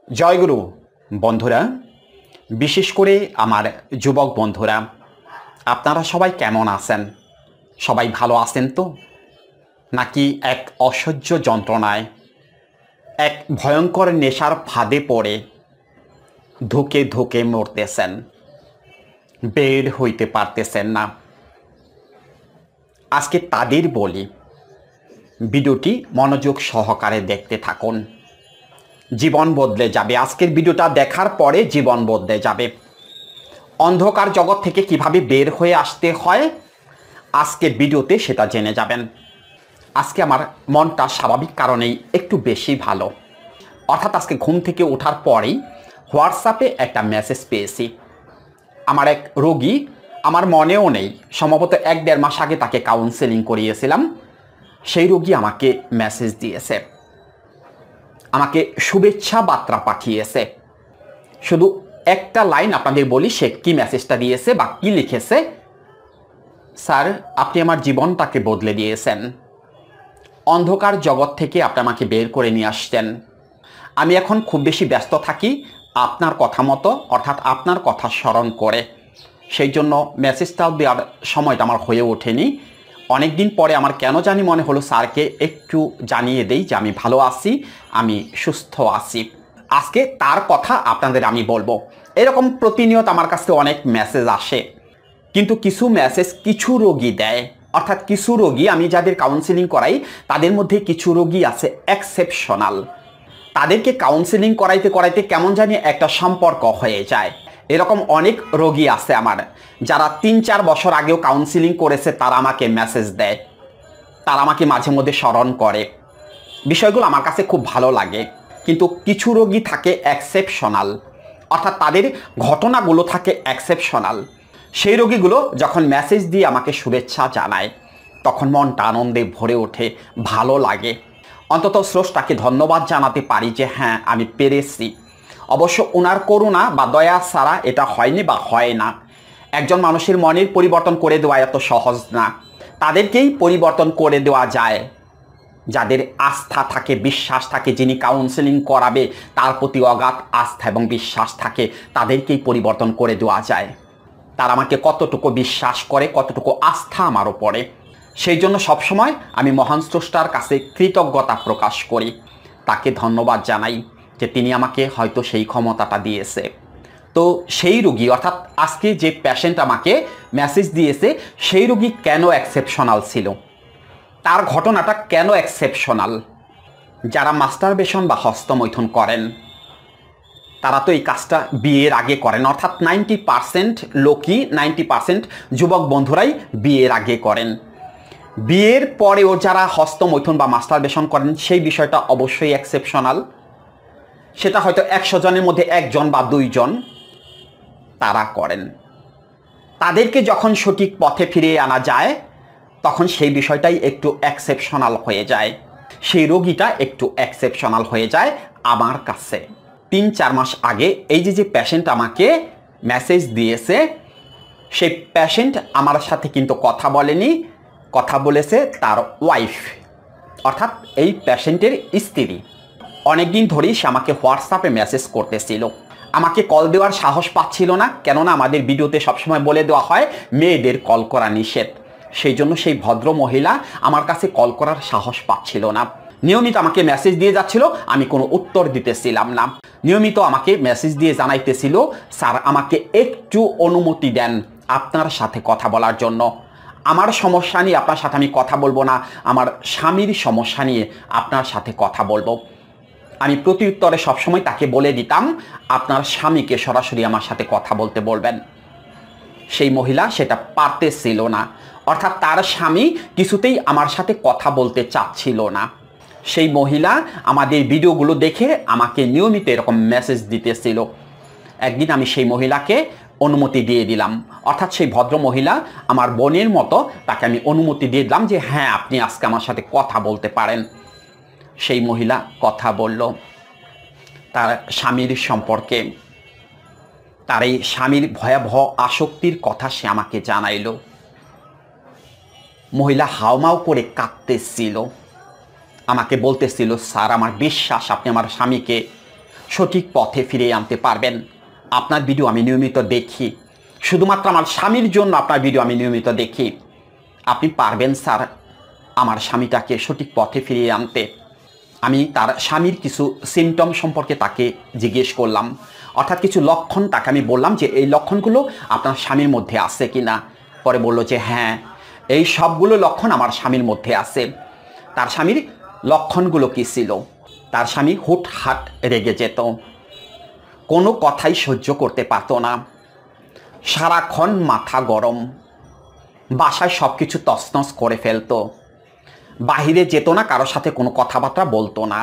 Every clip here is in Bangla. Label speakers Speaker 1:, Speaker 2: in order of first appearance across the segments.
Speaker 1: জয়গুরু বন্ধুরা, বিশেষ করে আমার যুবক বন্ধুরা, আপনারা সবাই কেমন আছেন? সবাই ভালো আছেন তো? নাকি এক অসহ্য যন্ত্রণায়, এক ভয়ঙ্কর নেশার ফাঁদে পড়ে ধুকে ধুকে মরতেছেন, বের হইতে পারতেছেন না? আজকে তাদের বলি, ভিডিওটি মনোযোগ সহকারে দেখতে থাকুন। জীবন বদলে যাবে। আজকের ভিডিওটা দেখার পরে জীবন বদলে যাবে। অন্ধকার জগৎ থেকে কিভাবে বের হয়ে আসতে হয় আজকের ভিডিওতে সেটা জেনে যাবেন। আজকে আমার মনটা স্বাভাবিক কারণেই একটু বেশি ভালো। অর্থাৎ আজকে ঘুম থেকে ওঠার পরেই হোয়াটসঅ্যাপে একটা মেসেজ পেয়েছি। আমার এক রোগী, আমার মনেও নেই, সম্ভবত 1-1.5 মাস আগে তাকে কাউন্সেলিং করিয়েছিলাম। সেই রোগী আমাকে মেসেজ দিয়েছে, আমাকে শুভেচ্ছা বার্তা পাঠিয়েছে। শুধু একটা লাইন আপনাদের বলি, সে কি মেসেজটা দিয়েছে বা কি লিখেছে। স্যার, আপনি আমার জীবনটাকে বদলে দিয়েছেন। অন্ধকার জগৎ থেকে আপনি আমাকে বের করে নিয়ে আসছেন। আমি এখন খুব বেশি ব্যস্ত থাকি আপনার কথা মতো, অর্থাৎ আপনার কথা স্মরণ করে। সেই জন্য মেসেজটাও দেওয়ার সময়টা আমার হয়ে ওঠেনি। অনেক দিন পরে আমার কেন জানি মনে হলো স্যারকে একটু জানিয়ে দেই যে আমি ভালো আছি, আমি সুস্থ আছি। আজকে তার কথা আপনাদের আমি বলবো। এরকম প্রতিনিয়ত আমার কাছে অনেক মেসেজ আসে, কিন্তু কিছু মেসেজ কিছু রোগী দেয়। অর্থাৎ কিছু রোগী, আমি যাদের কাউন্সেলিং করাই তাদের মধ্যে কিছু রোগী আছে এক্সেপশনাল। তাদেরকে কাউন্সেলিং করাইতে করাইতে কেমন জানি একটা সম্পর্ক হয়ে যায়। এরকম অনেক রোগী আছে আমার, যারা 3-4 বছর আগেও কাউন্সেলিং করেছে, তারা আমাকে মেসেজ দেয়, তারা আমাকে মাঝে মধ্যে স্মরণ করে। বিষয়গুলো আমার কাছে খুব ভালো লাগে। কিন্তু কিছু রোগী থাকে এক্সেপশনাল, অর্থাৎ তাদের ঘটনাগুলো থাকে এক্সেপশনাল। সেই রোগীগুলো যখন মেসেজ দিয়ে আমাকে শুভেচ্ছা জানায়, তখন মনটা আনন্দে ভরে ওঠে, ভালো লাগে। অন্তত স্রষ্টাকে ধন্যবাদ জানাতে পারি যে হ্যাঁ, আমি পেরেছি। অবশ্য ওনার করুণা বা দয়া ছাড়া এটা হয়নি বা হয় না। একজন মানুষের মনের পরিবর্তন করে দেওয়া এত সহজ না। তাদেরকেই পরিবর্তন করে দেওয়া যায় যাদের আস্থা থাকে, বিশ্বাস থাকে। যিনি কাউন্সেলিং করাবে তার প্রতি অগাধ আস্থা এবং বিশ্বাস থাকে, তাদেরকেই পরিবর্তন করে দেওয়া যায়। তারা আমাকে কতটুকু বিশ্বাস করে, কতটুকু আস্থা আমার উপরে। সেই জন্য সবসময় আমি মহান স্রষ্টার কাছে কৃতজ্ঞতা প্রকাশ করি, তাকে ধন্যবাদ জানাই যে তিনি আমাকে হয়তো সেই ক্ষমতাটা দিয়েছে। তো সেই রোগী, অর্থাৎ আজকে যে পেশেন্ট আমাকে মেসেজ দিয়েছে, সেই রোগী কেন এক্সেপশনাল ছিল, তার ঘটনাটা কেন এক্সেপশনাল। যারা মাস্টারবেশন বা হস্তমৈথুন করেন, তারা তো এই কাজটা বিয়ের আগে করেন। অর্থাৎ 90% লোকই, 90% যুবক বন্ধুরাই বিয়ের আগে করেন। বিয়ের পরেও যারা হস্তমৈথুন বা মাস্টারবেশন করেন, সেই বিষয়টা অবশ্যই এক্সেপশনাল। সেটা হয়তো 100 জনের মধ্যে 1 জন বা 2 জন তারা করেন। তাদেরকে যখন সঠিক পথে ফিরিয়ে আনা যায়, তখন সেই বিষয়টাই একটু এক্সেপশনাল হয়ে যায়। সেই রোগীটা একটু এক্সেপশনাল হয়ে যায় আমার কাছে। 3-4 মাস আগে এই যে পেশেন্ট আমাকে মেসেজ দিয়েছে, সেই পেশেন্ট আমার সাথে কিন্তু কথা বলেনি, কথা বলেছে তার ওয়াইফ, অর্থাৎ এই পেশেন্টের স্ত্রী। অনেকদিন ধরেই সে আমাকে হোয়াটসঅ্যাপে মেসেজ করতেছিল। আমাকে কল দেওয়ার সাহস পাচ্ছিল না, কেননা আমাদের ভিডিওতে সবসময় বলে দেওয়া হয় মেয়েদের কল করা নিষেধ। সেই জন্য সেই ভদ্র মহিলা আমার কাছে কল করার সাহস পাচ্ছিল না। নিয়মিত আমাকে মেসেজ দিয়ে যাচ্ছিল, আমি কোনো উত্তর দিতেছিলাম না। নিয়মিত আমাকে মেসেজ দিয়ে জানাইতেছিল, স্যার আমাকে একটু অনুমতি দেন আপনার সাথে কথা বলার জন্য। আমার সমস্যা নিয়ে আপনার সাথে আমি কথা বলবো না, আমার স্বামীর সমস্যা নিয়ে আপনার সাথে কথা বলবো। আমি প্রত্যুত্তরে সবসময় তাকে বলে দিতাম, আপনার স্বামীকে সরাসরি আমার সাথে কথা বলতে বলবেন। সেই মহিলা সেটা পারতেছিল না, অর্থাৎ তার স্বামী কিছুতেই আমার সাথে কথা বলতে চাচ্ছিল না। সেই মহিলা আমাদের ভিডিওগুলো দেখে আমাকে নিয়মিত এরকম মেসেজ দিতেছিল। একদিন আমি সেই মহিলাকে অনুমতি দিয়ে দিলাম, অর্থাৎ সেই ভদ্র মহিলা আমার বোনের মতো, তাকে আমি অনুমতি দিয়ে দিলাম যে হ্যাঁ, আপনি আজকে আমার সাথে কথা বলতে পারেন। সেই মহিলা কথা বলল তার স্বামীর সম্পর্কে, তার এই স্বামীর ভয়াবহ আসক্তির কথা সে আমাকে জানাইল। মহিলা হাউমাউ করে কাঁদতেছিল, আমাকে বলতেছিল, স্যার আমার বিশ্বাস আপনি আমার স্বামীকে সঠিক পথে ফিরিয়ে আনতে পারবেন। আপনার ভিডিও আমি নিয়মিত দেখি, শুধুমাত্র আমার স্বামীর জন্য আপনার ভিডিও আমি নিয়মিত দেখি। আপনি পারবেন স্যার আমার স্বামীটাকে সঠিক পথে ফিরিয়ে আনতে? আমি তার স্বামীর কিছু সিমটম সম্পর্কে তাকে জিজ্ঞেস করলাম, অর্থাৎ কিছু লক্ষণ তাকে আমি বললাম যে এই লক্ষণগুলো আপনার স্বামীর মধ্যে আছে কি না। পরে বলল যে হ্যাঁ, এই সবগুলো লক্ষণ আমার স্বামীর মধ্যে আছে। তার স্বামীর লক্ষণগুলো কী ছিল? তার স্বামী হুটহাট রেগে যেত, কোনো কথাই সহ্য করতে পারত না, সারাক্ষণ মাথা গরম, বাসায় সব কিছু তছনছ করে ফেলতো, বাহিরে যেত না, কারোর সাথে কোনো কথাবার্তা বলতো না,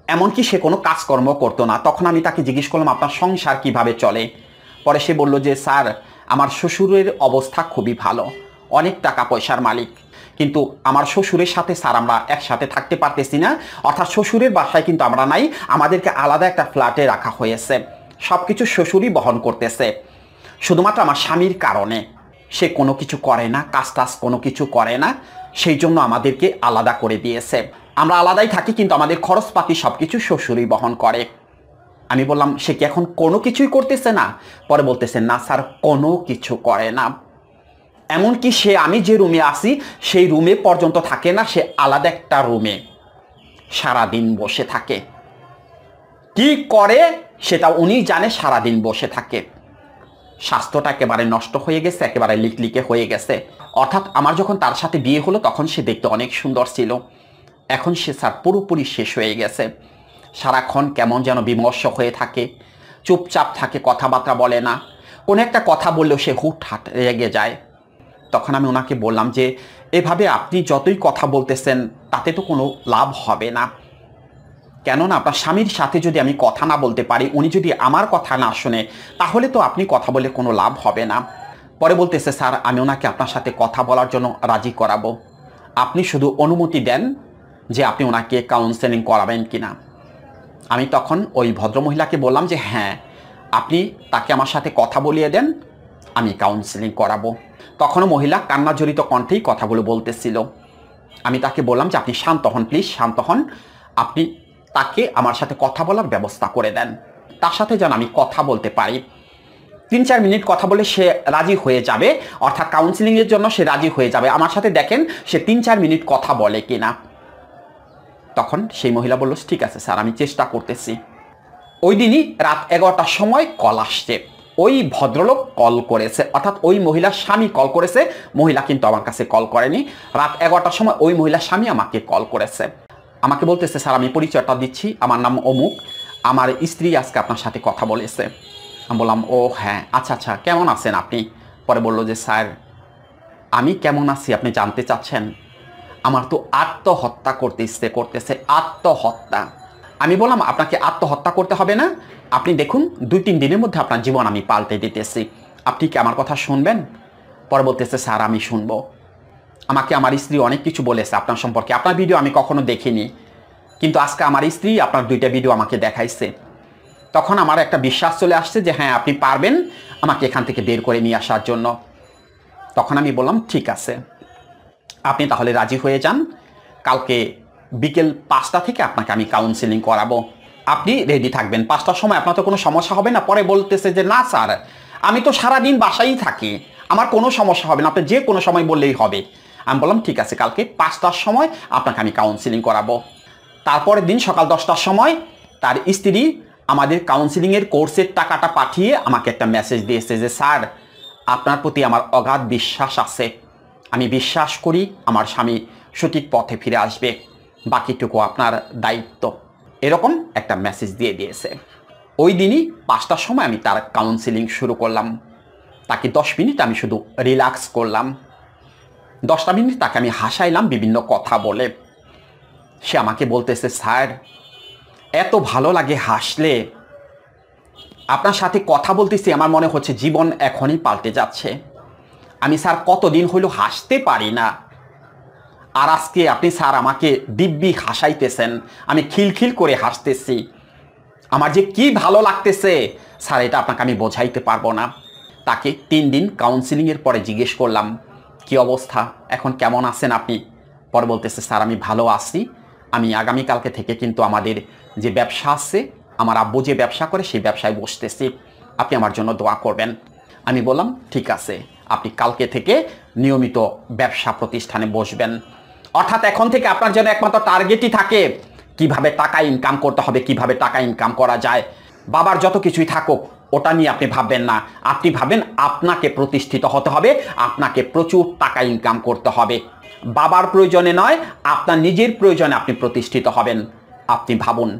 Speaker 1: এমনকি সে কোনো কাজকর্ম করতো না। তখন আমি তাকে জিজ্ঞেস করলাম আপনার সংসার কিভাবে চলে? পরে সে বলল যে স্যার আমার শ্বশুরের অবস্থা খুবই ভালো, অনেক টাকা পয়সার মালিক, কিন্তু আমার শ্বশুরের সাথে স্যার আমরা একসাথে থাকতে পারতেছি না। অর্থাৎ শ্বশুরের বাসায় কিন্তু আমরা নাই, আমাদেরকে আলাদা একটা ফ্ল্যাটে রাখা হয়েছে, সব কিছু শ্বশুরই বহন করতেছে। শুধুমাত্র আমার স্বামীর কারণে সে কোনো কিছু করে না, কাজ টাজ কোনো কিছু করে না, সেই জন্য আমাদেরকে আলাদা করে দিয়েছে। আমরা আলাদাই থাকি, কিন্তু আমাদের খরচপাতি সব কিছু শ্বশুরই বহন করে। আমি বললাম সে কি এখন কোনো কিছুই করতেছে না? পরে বলতেছে না স্যার, কোনো কিছু করে না, এমনকি সে আমি যে রুমে আসি সেই রুমে পর্যন্ত থাকে না, সে আলাদা একটা রুমে সারাদিন বসে থাকে। কি করে সেটা উনি জানে, সারাদিন বসে থাকে। স্বাস্থ্যটা একেবারে নষ্ট হয়ে গেছে, একেবারে লিকলিকে হয়ে গেছে। অর্থাৎ আমার যখন তার সাথে বিয়ে হলো তখন সে দেখতে অনেক সুন্দর ছিল, এখন সে স্যার পুরোপুরি শেষ হয়ে গেছে। সারাক্ষণ কেমন যেন বিমর্ষ হয়ে থাকে, চুপচাপ থাকে, কথাবার্তা বলে না, কোনো একটা কথা বললেও সে হুটহাট রেগে যায়। তখন আমি ওনাকে বললাম যে এভাবে আপনি যতই কথা বলতেছেন তাতে তো কোনো লাভ হবে না, কেননা আপনার স্বামীর সাথে যদি আমি কথা না বলতে পারি, উনি যদি আমার কথা না শোনে, তাহলে তো আপনি কথা বলে কোনো লাভ হবে না। পরে বলতেছে স্যার আমি ওনাকে আপনার সাথে কথা বলার জন্য রাজি করাবো, আপনি শুধু অনুমতি দেন যে আপনি ওনাকে কাউন্সেলিং করাবেন কিনা। আমি তখন ওই ভদ্রমহিলাকে বললাম যে হ্যাঁ, আপনি তাকে আমার সাথে কথা বলিয়ে দেন, আমি কাউন্সেলিং করাবো। তখনও মহিলা কান্নাজড়িত কণ্ঠেই কথাগুলো বলতেছিল। আমি তাকে বললাম যে আপনি শান্ত হন, প্লিজ শান্ত হন, আপনি তাকে আমার সাথে কথা বলার ব্যবস্থা করে দেন, তার সাথে যেন আমি কথা বলতে পারি। 3-4 মিনিট কথা বলে সে রাজি হয়ে যাবে, অর্থাৎ কাউন্সিলিংয়ের জন্য সে রাজি হয়ে যাবে। আমার সাথে দেখেন সে 3-4 মিনিট কথা বলে কিনা। তখন সেই মহিলা বলল ঠিক আছে স্যার, আমি চেষ্টা করতেছি। ওই দিনই রাত 11টার সময় কল আসছে, ওই ভদ্রলোক কল করেছে, অর্থাৎ ওই মহিলার স্বামী কল করেছে, মহিলা কিন্তু আমার কাছে কল করেনি। রাত 11টার সময় ওই মহিলার স্বামী আমাকে কল করেছে, আমাকে বলতেছে স্যার আমি পরিচয়টা দিচ্ছি, আমার নাম অমুক, আমার স্ত্রী আজকে আপনার সাথে কথা বলেছে। আমি বললাম ও হ্যাঁ, আচ্ছা আচ্ছা, কেমন আছেন আপনি? পরে বলল যে স্যার আমি কেমন আছি আপনি জানতে চাচ্ছেন? আমার তো আত্মহত্যা করতে ইচ্ছে করতেছে, আত্মহত্যা। আমি বললাম আপনাকে আত্মহত্যা করতে হবে না, আপনি দেখুন 2-3 দিনের মধ্যে আপনার জীবন আমি পাল্টে দিতেছি, আপনি কি আমার কথা শুনবেন? পরে বলতেছে স্যার আমি শুনবো, আমাকে আমার স্ত্রী অনেক কিছু বলেছে আপনার সম্পর্কে, আপনার ভিডিও আমি কখনো দেখিনি, কিন্তু আজকে আমার স্ত্রী আপনার 2টা ভিডিও আমাকে দেখাইছে। তখন আমার একটা বিশ্বাস চলে আসছে যে হ্যাঁ আপনি পারবেন আমাকে এখান থেকে বের করে নিয়ে আসার জন্য। তখন আমি বললাম ঠিক আছে, আপনি তাহলে রাজি হয়ে যান, কালকে বিকেল 5টা থেকে আপনাকে আমি কাউন্সেলিং করাবো, আপনি রেডি থাকবেন, 5টার সময় আপনার তো কোনো সমস্যা হবে না? পরে বলতেছে যে না স্যার আমি তো সারাদিন বাসায় থাকি, আমার কোনো সমস্যা হবে না, আপনি যে কোনো সময় বললেই হবে। আমি বললাম ঠিক আছে, কালকে 5টার সময় আপনাকে আমি কাউন্সেলিং করাবো। তারপরের দিন সকাল 10টার সময় তার স্ত্রী আমাদের কাউন্সেলিংয়ের কোর্সের টাকাটা পাঠিয়ে আমাকে একটা মেসেজ দিয়েছে যে স্যার আপনার প্রতি আমার অগাধ বিশ্বাস আছে, আমি বিশ্বাস করি আমার স্বামী সঠিক পথে ফিরে আসবে, বাকিটুকু আপনার দায়িত্ব, এরকম একটা মেসেজ দিয়ে দিয়েছে। ওই দিনই 5টার সময় আমি তার কাউন্সেলিং শুরু করলাম, তাকে 10 মিনিট আমি শুধু রিল্যাক্স করলাম, 10টা মিনিট তাকে আমি হাসাইলাম বিভিন্ন কথা বলে। সে আমাকে বলতেছে স্যার এত ভালো লাগে হাসলে, আপনার সাথে কথা বলতেছি আমার মনে হচ্ছে জীবন এখনই পাল্টে যাচ্ছে, আমি স্যার কতদিন হলো হাসতে পারি না, আর আজকে আপনি স্যার আমাকে দিব্যি হাসাইতেছেন, আমি খিলখিল করে হাসতেছি, আমার যে কি ভালো লাগতেছে স্যার এটা আপনাকে আমি বোঝাইতে পারবো না। তাকে 3 দিন কাউন্সিলিংয়ের পরে জিজ্ঞেস করলাম কি অবস্থা, এখন কেমন আছেন আপনি? পরে বলতেছে স্যার আমি ভালো আছি, আমি আগামীকালকে থেকে কিন্তু আমাদের যে ব্যবসা আছে আমার আব্বু যে ব্যবসা করে সেই ব্যবসায় বসতেছি, আপনি আমার জন্য দোয়া করবেন। আমি বললাম ঠিক আছে, আপনি কালকে থেকে নিয়মিত ব্যবসা প্রতিষ্ঠানে বসবেন। অর্থাৎ এখন থেকে আপনার জন্য একমাত্র টার্গেটই থাকে কিভাবে টাকা ইনকাম করতে হবে, কিভাবে টাকা ইনকাম করা যায়। বাবার যত কিছুই থাকুক ওটা নিয়ে আপনি ভাববেন না, আপনি ভাবেন আপনাকে প্রতিষ্ঠিত হতে হবে, আপনাকে প্রচুর টাকা ইনকাম করতে হবে। বাবার প্রয়োজনে নয়, আপনার নিজের প্রয়োজনে আপনি প্রতিষ্ঠিত হবেন। আপনি ভাবুন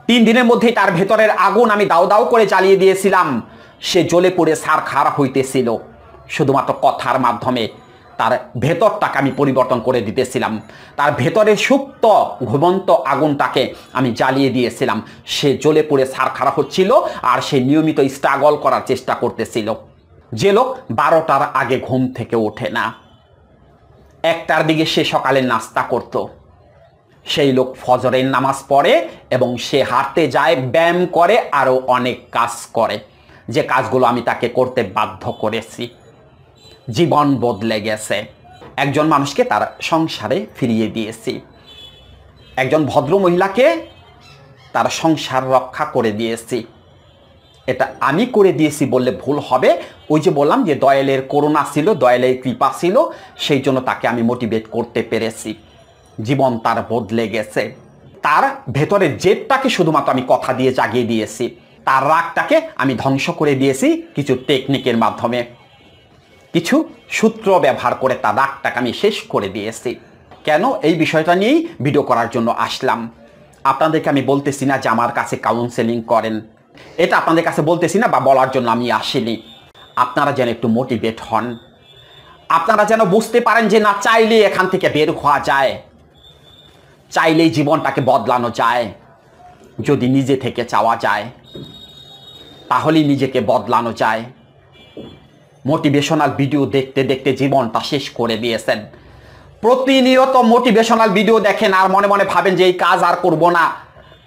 Speaker 1: 3 দিনের মধ্যেই তার ভেতরের আগুন আমি দাউ দাউ করে জ্বালিয়ে দিয়েছিলাম, সে জ্বলে পড়ে ছারখার হইতেছিল। শুধুমাত্র কথার মাধ্যমে তার ভেতরটাকে আমি পরিবর্তন করে দিতেছিলাম, তার ভেতরের সুপ্ত ঘুমন্ত আগুনটাকে আমি জ্বালিয়ে দিয়েছিলাম। সে জ্বলে পড়ে ছারখার হচ্ছিল আর সে নিয়মিত স্ট্রাগল করার চেষ্টা করতেছিল। যে লোক 12টার আগে ঘুম থেকে ওঠে না, 1টার দিকে সে সকালের নাস্তা করত, সেই লোক ফজরের নামাজ পড়ে এবং সে হাঁটতে যায়, ব্যায়াম করে, আরও অনেক কাজ করে, যে কাজগুলো আমি তাকে করতে বাধ্য করেছি। জীবন বদলে গেছে। একজন মানুষকে তার সংসারে ফিরিয়ে দিয়েছি, একজন ভদ্র মহিলাকে তার সংসার রক্ষা করে দিয়েছি। এটা আমি করে দিয়েছি বললে ভুল হবে। ওই যে বললাম যে দয়ালের করুণা ছিল, দয়ালের কৃপা ছিল, সেই জন্য তাকে আমি মোটিভেট করতে পেরেছি। জীবন তার বদলে গেছে। তার ভেতরে জেদটাকে শুধুমাত্র আমি কথা দিয়ে জাগিয়ে দিয়েছি, তার রাগটাকে আমি ধ্বংস করে দিয়েছি কিছু টেকনিকের মাধ্যমে, কিছু সূত্র ব্যবহার করে তার রাগটাকে আমি শেষ করে দিয়েছি। কেন এই বিষয়টা নিয়েই ভিডিও করার জন্য আসলাম। আপনাদেরকে আমি বলতেছি না যে আমার কাছে কাউন্সেলিং করেন, এটা আপনাদের কাছে বলতেছি না বা বলার জন্য আমি আসিনি। আপনারা যেন একটু মোটিভেট হন, আপনারা যেন বুঝতে পারেন যে না চাইলেই এখান থেকে বের হওয়া যায়, চাইলেই জীবনটাকে বদলানো যায়। যদি নিজে থেকে চাওয়া যায় তাহলেই নিজেকে বদলানো যায়। মোটিভেশনাল ভিডিও দেখতে দেখতে জীবনটা শেষ করে দিয়েছেন। প্রতিনিয়ত মোটিভেশনাল ভিডিও দেখেন আর মনে মনে ভাবেন যে এই কাজ আর করব না,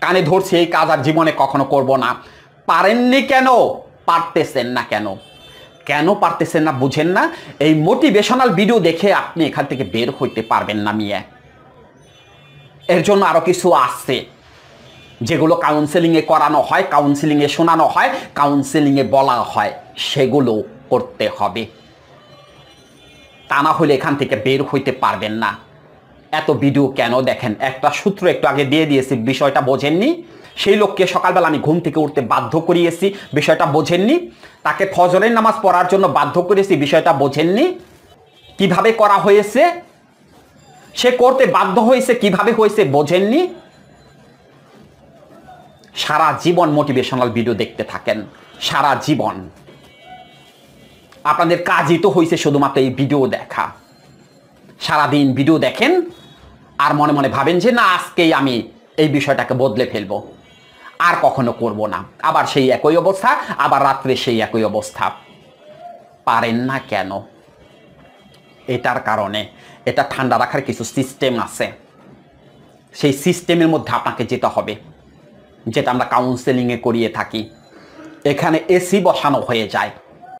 Speaker 1: কানে ধরছি এই কাজ আর জীবনে কখনো করব না। পারেননি কেন? পারতেছেন না কেন? কেন পারতেছেন না বুঝেন না? এই মোটিভেশনাল ভিডিও দেখে আপনি এখান থেকে বের হইতে পারবেন না মিয়া। এর জন্য আরো কিছু আছে যেগুলো কাউন্সেলিংয়ে করানো হয়, কাউন্সেলিংয়ে শোনানো হয়, কাউন্সেলিংয়ে বলা হয়, সেগুলো করতে হবে। তা না হলে এখান থেকে বের হইতে পারবেন না। এত ভিডিও কেন দেখেন? একটা সূত্র একটু আগে দিয়ে দিয়েছি, বিষয়টা বোঝেননি। সেই লোককে সকালবেলা আমি ঘুম থেকে উঠতে বাধ্য করিয়েছি, বিষয়টা বোঝেননি। তাকে ফজরের নামাজ পড়ার জন্য বাধ্য করেছি, বিষয়টা বোঝেননি। কিভাবে করা হয়েছে, সে করতে বাধ্য হয়েছে, কিভাবে হয়েছে বোঝেননি। সারা জীবন মোটিভেশনাল ভিডিও দেখতে থাকেন, সারা জীবন আপনাদের কাজই তো হয়েছে শুধুমাত্র এই ভিডিও দেখা। সারাদিন ভিডিও দেখেন আর মনে মনে ভাবেন যে না আজকেই আমি এই বিষয়টাকে বদলে ফেলবো, আর কখনো করব না। আবার সেই একই অবস্থা, আবার রাত্রে সেই একই অবস্থা। পারেন না কেন? এটার কারণে এটা ঠান্ডা রাখার কিছু সিস্টেম আছে, সেই সিস্টেমের মধ্যে আপনাকে যেতে হবে, যেটা আমরা কাউন্সেলিংয়ে করিয়ে থাকি। এখানে এসি বসানো হয়ে যায়,